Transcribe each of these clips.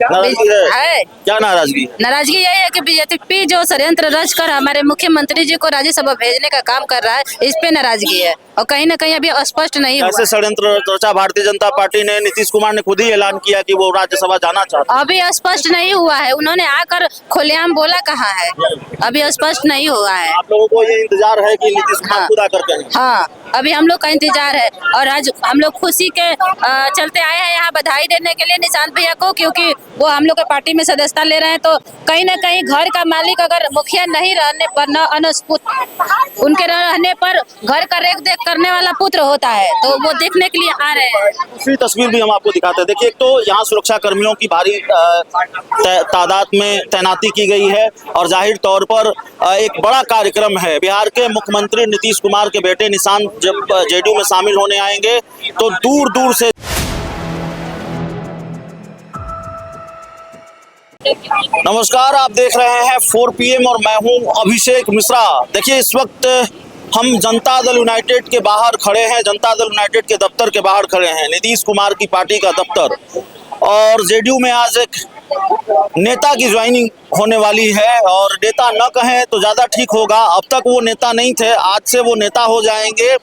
नाराजगी है। क्या नाराजगी है? नाराजगी यही है कि बीजेपी जो षड्यंत्र रच कर हमारे मुख्यमंत्री जी को राज्यसभा भेजने का काम कर रहा है, इस पे नाराजगी है और कहीं ना कहीं अभी स्पष्ट नहीं हुआ। कैसे षड्यंत्र रचा? भारतीय जनता पार्टी ने, नीतीश कुमार ने खुद ही ऐलान किया कि वो राज्यसभा जाना चाहते हैं। अभी स्पष्ट नहीं हुआ है, उन्होंने आकर खुलेआम बोला कहाँ है, अभी स्पष्ट नहीं हुआ है। आप लोगों को ये इंतजार है कि नीतीश कुमार खुद आकर कहें? हाँ, अभी हम लोग का इंतजार है और आज हम लोग खुशी के चलते आए हैं यहाँ बधाई देने के लिए निशांत भैया को, क्योंकि वो हम लोग के पार्टी में सदस्यता ले रहे हैं। तो कहीं ना कहीं घर का मालिक अगर मुखिया नहीं रहने पर न उनके रहने पर घर का रेख देख करने वाला पुत्र होता है, तो वो देखने के लिए आ रहे हैं। दूसरी तस्वीर भी हम आपको दिखाते हैं। देखिए, एक तो यहाँ सुरक्षा कर्मियों की भारी तादाद में तैनाती की गई है और जाहिर तौर पर एक बड़ा कार्यक्रम है। बिहार के मुख्यमंत्री नीतीश कुमार के बेटे निशांत जब जेडीयू में शामिल होने आएंगे तो दूर दूर से नमस्कार, आप देख रहे हैं 4 PM और मैं हूं अभिषेक मिश्रा। देखिए, इस वक्त हम जनता दल यूनाइटेड के बाहर खड़े हैं, जनता दल यूनाइटेड के दफ्तर के बाहर खड़े हैं, नीतीश कुमार की पार्टी का दफ्तर। और जेडीयू में आज एक नेता की ज्वाइनिंग होने वाली है और नेता न कहें तो ज़्यादा ठीक होगा। अब तक वो नेता नहीं थे, आज से वो नेता हो जाएंगे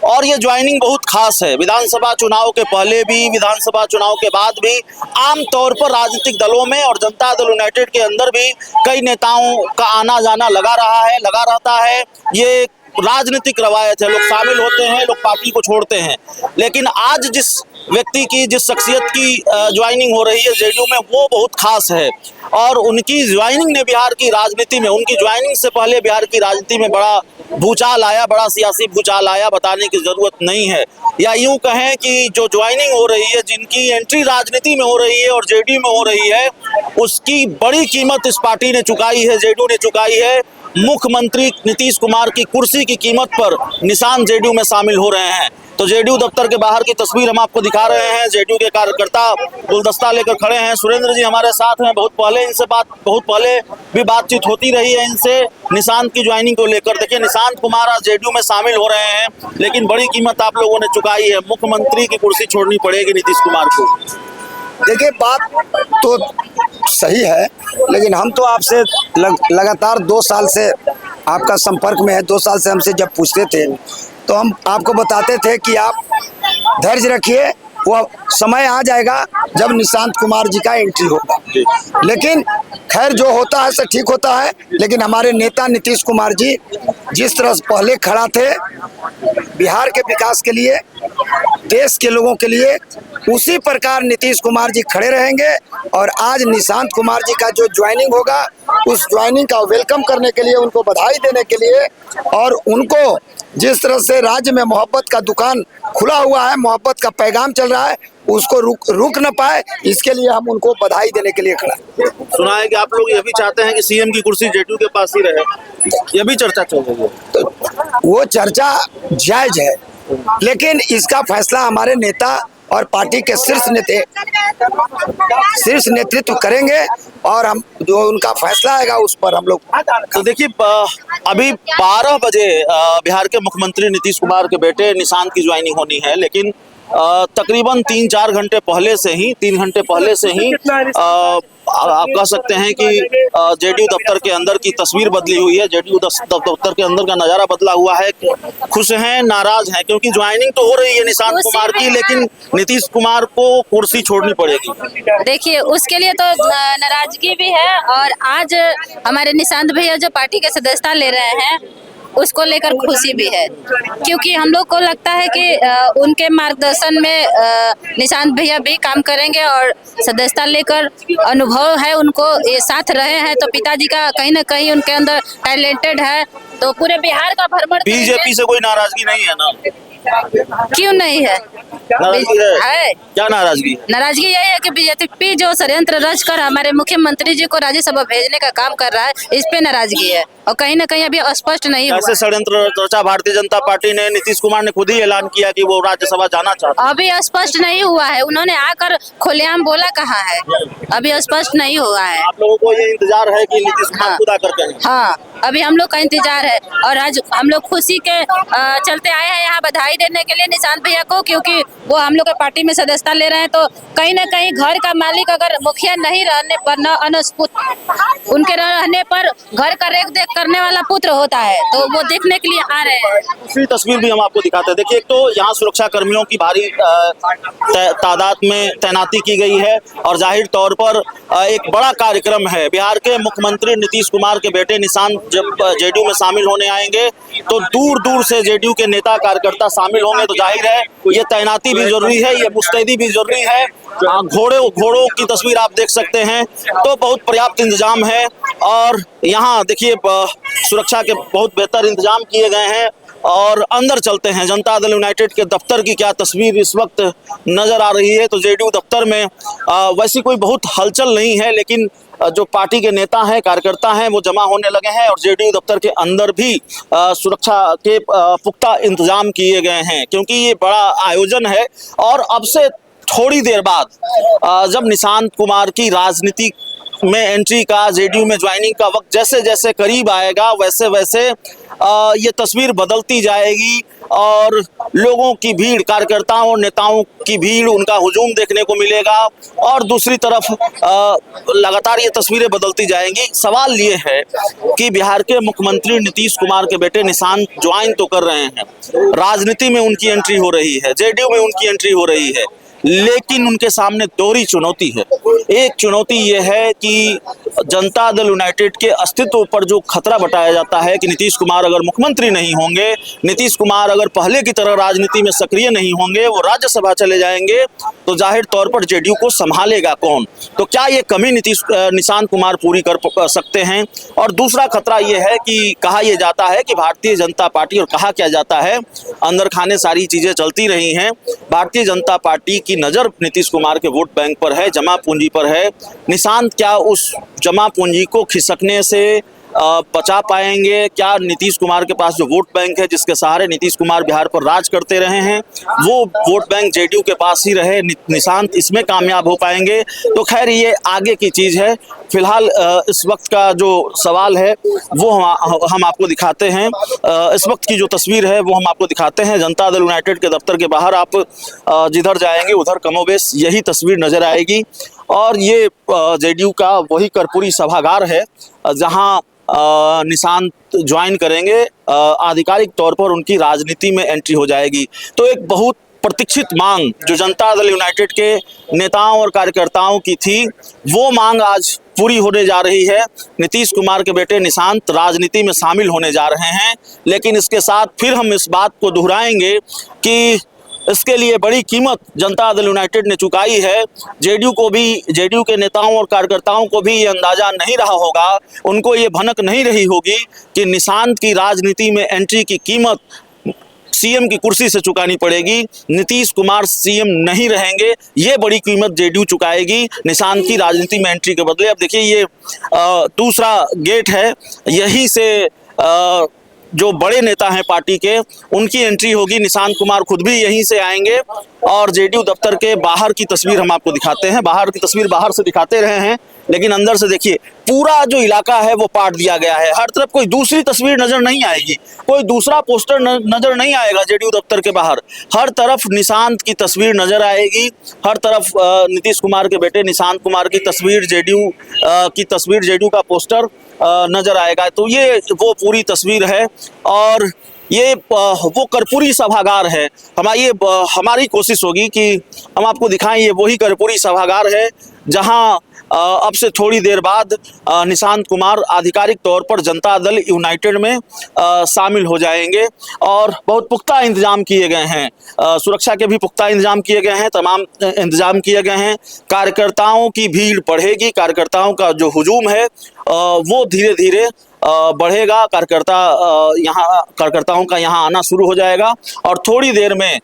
और ये ज्वाइनिंग बहुत खास है। विधानसभा चुनाव के पहले भी, विधानसभा चुनाव के बाद भी आम तौर पर राजनीतिक दलों में और जनता दल यूनाइटेड के अंदर भी कई नेताओं का आना जाना लगा रहता है। ये राजनीतिक रवायत है, लोग शामिल होते हैं, लोग पार्टी को छोड़ते हैं। लेकिन आज जिस व्यक्ति की, जिस शख्सियत की ज्वाइनिंग हो रही है जेडीयू में, वो बहुत खास है और उनकी ज्वाइनिंग ने बिहार की राजनीति में, उनकी ज्वाइनिंग से पहले बिहार की राजनीति में बड़ा भूचाल आया, बड़ा सियासी भूचाल आया, बताने की जरूरत नहीं है। या यूं कहें कि जो ज्वाइनिंग हो रही है, जिनकी एंट्री राजनीति में हो रही है और जेडीयू में हो रही है, उसकी बड़ी कीमत इस पार्टी ने चुकाई है, जेडीयू ने चुकाई है। मुख्यमंत्री नीतीश कुमार की कुर्सी की कीमत पर निशांत जेडीयू में शामिल हो रहे हैं। तो जेडीयू दफ्तर के बाहर की तस्वीर हम आपको दिखा रहे हैं। जेडीयू के कार्यकर्ता गुलदस्ता लेकर खड़े हैं। सुरेंद्र जी हमारे साथ हैं। बहुत पहले भी बातचीत होती रही है इनसे निशांत की ज्वाइनिंग को लेकर। देखिए, निशांत कुमार आज जेडीयू में शामिल हो रहे हैं, लेकिन बड़ी कीमत आप लोगों ने चुकाई है। मुख्यमंत्री की कुर्सी छोड़नी पड़ेगी नीतीश कुमार को। देखिए, बात तो सही है, लेकिन हम तो आपसे लगातार 2 साल से आपका संपर्क में है। 2 साल से हमसे जब पूछते थे तो हम आपको बताते थे कि आप धैर्य रखिए, वो समय आ जाएगा जब निशांत कुमार जी का एंट्री होगा। लेकिन खैर, जो होता है सो ठीक होता है। लेकिन हमारे नेता नीतीश कुमार जी जिस तरह से पहले खड़ा थे बिहार के विकास के लिए, देश के लोगों के लिए, उसी प्रकार नीतीश कुमार जी खड़े रहेंगे। और आज निशांत कुमार जी का जो ज्वाइनिंग होगा, उस ज्वाइनिंग का वेलकम करने के लिए, उनको बधाई देने के लिए और उनको जिस तरह से राज्य में मोहब्बत का दुकान खुला हुआ है, मोहब्बत का पैगाम चल रहा है, उसको रुक न पाए, इसके लिए हम उनको बधाई देने के लिए खड़ा हैं। सुना है कि आप लोग ये भी चाहते हैं कि सीएम की कुर्सी जेडीयू के पास ही रहे, ये भी चर्चा चल रही है। तो वो चर्चा जायज है, लेकिन इसका फैसला हमारे नेता और पार्टी के शीर्ष नेतृत्व करेंगे और हम जो उनका फैसला आएगा उस पर हम लोग। तो देखिए, अभी 12 बजे बिहार के मुख्यमंत्री नीतीश कुमार के बेटे निशांत की ज्वाइनिंग होनी है, लेकिन तकरीबन 3-4 घंटे पहले से ही 3 घंटे पहले से ही आप कह सकते हैं कि जेडीयू दफ्तर के अंदर की तस्वीर बदली हुई है। जेडीयू दफ्तर के अंदर का नजारा बदला हुआ है। खुश हैं, नाराज हैं, क्योंकि ज्वाइनिंग तो हो रही है निशांत कुमार की, लेकिन नीतीश कुमार को कुर्सी छोड़नी पड़ेगी। देखिए, उसके लिए तो नाराजगी भी है और आज हमारे निशांत भैया जो पार्टी के सदस्यता ले रहे हैं उसको लेकर खुशी भी है, क्योंकि हम लोग को लगता है कि उनके मार्गदर्शन में निशांत भैया भी काम करेंगे और सदस्यता लेकर अनुभव है उनको, ये साथ रहे हैं, तो पिताजी का कहीं ना कहीं उनके अंदर टैलेंटेड है। तो पूरे बिहार का भ्रमण बीजेपी से कोई नाराजगी नहीं है ना? क्यों नहीं है? नाराजगी है। क्या नाराजगी है? नाराजगी यही है कि बीजेपी जो षड्यंत्र रच कर हमारे मुख्यमंत्री जी को राज्यसभा भेजने का काम कर रहा है, इस पे नाराजगी है और कहीं ना कहीं अभी स्पष्ट नहीं हुआ। कैसे षड्यंत्र रचा? भारतीय जनता पार्टी ने, नीतीश कुमार ने खुद ही ऐलान किया कि वो राज्यसभा जाना चाहते हैं। अभी स्पष्ट नहीं हुआ है, उन्होंने आकर खुलेआम बोला कहाँ है, अभी स्पष्ट नहीं हुआ है। आप लोगों को ये इंतजार है कि नीतीश कुमार खुद आकर कहें? हाँ, अभी हम लोग का इंतजार है। और आज हम लोग खुशी के चलते आए हैं यहाँ बधाई देने के लिए निशांत भैया को, क्योंकि वो हम लोग के पार्टी में सदस्यता ले रहे हैं। तो कहीं ना कहीं घर का मालिक अगर मुखिया नहीं रहने पर, न अनुस्पुत उनके रहने पर घर का रेख देख करने वाला पुत्र होता है, तो वो देखने के लिए आ रहे हैं। दूसरी तस्वीर भी हम आपको दिखाते हैं। देखिए, एक तो यहाँ सुरक्षा कर्मियों की भारी तादाद में तैनाती की गई है और जाहिर तौर पर एक बड़ा कार्यक्रम है। बिहार के मुख्यमंत्री नीतीश कुमार के बेटे निशांत जब जेडीयू में शामिल होने आएंगे तो दूर दूर से जेडीयू के नेता कार्यकर्ता शामिल होंगे, तो जाहिर है ये तैनाती भी जरूरी है, ये मुस्तैदी भी जरूरी है। घोड़ों की तस्वीर आप देख सकते हैं, तो बहुत पर्याप्त इंतजाम है। और यहाँ देखिए सुरक्षा के बहुत बेहतर इंतजाम किए गए हैं। और अंदर चलते हैं, जनता दल यूनाइटेड के दफ्तर की क्या तस्वीर इस वक्त नजर आ रही है। तो जेडीयू दफ्तर में वैसी कोई बहुत हलचल नहीं है, लेकिन जो पार्टी के नेता हैं, कार्यकर्ता हैं, वो जमा होने लगे हैं। और जेडीयू दफ्तर के अंदर भी सुरक्षा के पुख्ता इंतजाम किए गए हैं, क्योंकि ये बड़ा आयोजन है। और अब से थोड़ी देर बाद जब निशांत कुमार की राजनीति में एंट्री का, जेडीयू में ज्वाइनिंग का वक्त जैसे जैसे करीब आएगा, वैसे वैसे ये तस्वीर बदलती जाएगी और लोगों की भीड़, कार्यकर्ताओं और नेताओं की भीड़, उनका हुजूम देखने को मिलेगा। और दूसरी तरफ लगातार ये तस्वीरें बदलती जाएंगी। सवाल ये है कि बिहार के मुख्यमंत्री नीतीश कुमार के बेटे निशांत ज्वाइन तो कर रहे हैं, राजनीति में उनकी एंट्री हो रही है, जेडीयू में उनकी एंट्री हो रही है, लेकिन उनके सामने दोहरी चुनौती है। एक चुनौती यह है कि जनता दल यूनाइटेड के अस्तित्व पर जो खतरा बताया जाता है कि नीतीश कुमार अगर मुख्यमंत्री नहीं होंगे, नीतीश कुमार अगर पहले की तरह राजनीति में सक्रिय नहीं होंगे, वो राज्यसभा चले जाएंगे, तो जाहिर तौर पर जेडीयू को संभालेगा कौन। तो क्या ये कमी निशांत कुमार पूरी कर सकते हैं। और दूसरा खतरा ये है कि कहा यह जाता है कि भारतीय जनता पार्टी, और कहा क्या जाता है, अंदर खाने सारी चीजें चलती रही हैं, भारतीय जनता पार्टी की नजर नीतीश कुमार के वोट बैंक पर है, जमा पूंजी पर है। निशांत क्या उस जमा पूंजी को खिसकने से बचा पाएंगे? क्या नीतीश कुमार के पास जो वोट बैंक है, जिसके सहारे नीतीश कुमार बिहार पर राज करते रहे हैं, वो वोट बैंक जेडीयू के पास ही रहे, निशांत इसमें कामयाब हो पाएंगे? तो खैर ये आगे की चीज़ है। फिलहाल इस वक्त का जो सवाल है वो हम आपको दिखाते हैं। इस वक्त की जो तस्वीर है वो हम आपको दिखाते हैं। जनता दल यूनाइटेड के दफ्तर के बाहर आप जिधर जाएंगे उधर कमोबेश यही तस्वीर नजर आएगी। और ये जेडीयू का वही कर्पूरी सभागार है जहां निशांत ज्वाइन करेंगे, आधिकारिक तौर पर उनकी राजनीति में एंट्री हो जाएगी। तो एक बहुत प्रतीक्षित मांग जो जनता दल यूनाइटेड के नेताओं और कार्यकर्ताओं की थी, वो मांग आज पूरी होने जा रही है। नीतीश कुमार के बेटे निशांत राजनीति में शामिल होने जा रहे हैं, लेकिन इसके साथ फिर हम इस बात को दोहराएंगे कि इसके लिए बड़ी कीमत जनता दल यूनाइटेड ने चुकाई है। जेडीयू को भी, जेडीयू के नेताओं और कार्यकर्ताओं को भी ये अंदाजा नहीं रहा होगा, उनको ये भनक नहीं रही होगी कि निशांत की राजनीति में एंट्री की कीमत सीएम की कुर्सी से चुकानी पड़ेगी। नीतीश कुमार सीएम नहीं रहेंगे, ये बड़ी कीमत जेडीयू चुकाएगी निशांत की राजनीति में एंट्री के बदले। अब देखिए ये दूसरा गेट है, यहीं से जो बड़े नेता हैं पार्टी के, उनकी एंट्री होगी। निशांत कुमार खुद भी यहीं से आएंगे। और जेडीयू दफ्तर के बाहर की तस्वीर हम आपको दिखाते हैं। बाहर की तस्वीर बाहर से दिखाते रहे हैं, लेकिन अंदर से देखिए पूरा जो इलाका है वो पाट दिया गया है। हर तरफ कोई दूसरी तस्वीर नजर नहीं आएगी, कोई दूसरा पोस्टर नजर नहीं आएगा जेडीयू दफ्तर के बाहर। हर तरफ निशांत की तस्वीर नजर आएगी, हर तरफ नीतीश कुमार के बेटे निशांत कुमार की तस्वीर, जेडीयू का पोस्टर नजर आएगा। तो ये वो पूरी तस्वीर है और ये वो कर्पूरी सभागार है। हमारी कोशिश होगी कि हम आपको दिखाएं, ये वही कर्पूरी सभागार है जहां अब से थोड़ी देर बाद निशांत कुमार आधिकारिक तौर पर जनता दल यूनाइटेड में शामिल हो जाएंगे। और बहुत पुख्ता इंतजाम किए गए हैं, सुरक्षा के भी पुख्ता इंतजाम किए गए हैं, तमाम इंतजाम किए गए हैं। कार्यकर्ताओं की भीड़ बढ़ेगी, कार्यकर्ताओं का जो हुजूम है वो धीरे धीरे बढ़ेगा। कार्यकर्ताओं का यहाँ आना शुरू हो जाएगा और थोड़ी देर में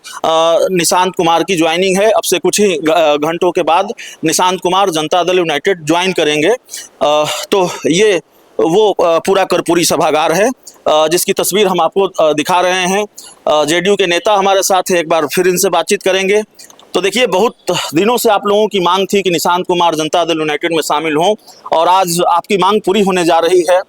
निशांत कुमार की ज्वाइनिंग है। अब से कुछ ही घंटों के बाद निशांत कुमार जनता दल यूनाइटेड ज्वाइन करेंगे। तो ये वो पूरा कर्पूरी सभागार है जिसकी तस्वीर हम आपको दिखा रहे हैं। जेडीयू के नेता हमारे साथ है, एक बार फिर इनसे बातचीत करेंगे। तो देखिए, बहुत दिनों से आप लोगों की मांग थी कि निशांत कुमार जनता दल यूनाइटेड में शामिल हों और आज आपकी मांग पूरी होने जा रही है।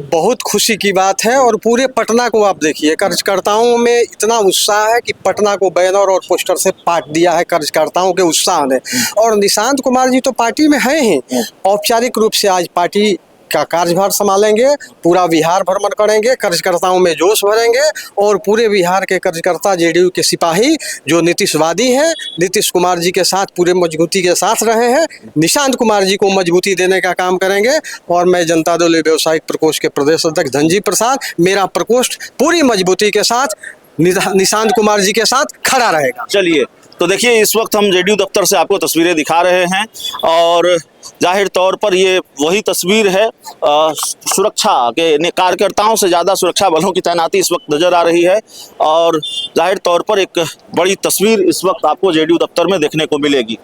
बहुत खुशी की बात है। और पूरे पटना को आप देखिए, कार्यकर्ताओं में इतना उत्साह है कि पटना को बैनर और पोस्टर से पाट दिया है कार्यकर्ताओं के उत्साह ने। और निशांत कुमार जी तो पार्टी में हैं ही, औपचारिक रूप से आज पार्टी का कार्यभार संभालेंगे, पूरा बिहार भ्रमण करेंगे, कार्यकर्ताओं में जोश भरेंगे और पूरे बिहार के कार्यकर्ता जेडीयू के सिपाही जो नीतीशवादी हैं, नीतीश कुमार जी के साथ पूरे मजबूती के साथ रहे हैं, निशांत कुमार जी को मजबूती देने का काम करेंगे। और मैं जनता दल व्यावसायिक प्रकोष्ठ के प्रदेश अध्यक्ष धनजी प्रसाद, मेरा प्रकोष्ठ पूरी मजबूती के साथ निशांत कुमार जी के साथ खड़ा रहेगा। चलिए, तो देखिए इस वक्त हम जेडीयू दफ्तर से आपको तस्वीरें दिखा रहे हैं और जाहिर तौर पर ये वही तस्वीर है। सुरक्षा के कार्यकर्ताओं से ज़्यादा सुरक्षा बलों की तैनाती इस वक्त नज़र आ रही है और जाहिर तौर पर एक बड़ी तस्वीर इस वक्त आपको जेडीयू दफ्तर में देखने को मिलेगी।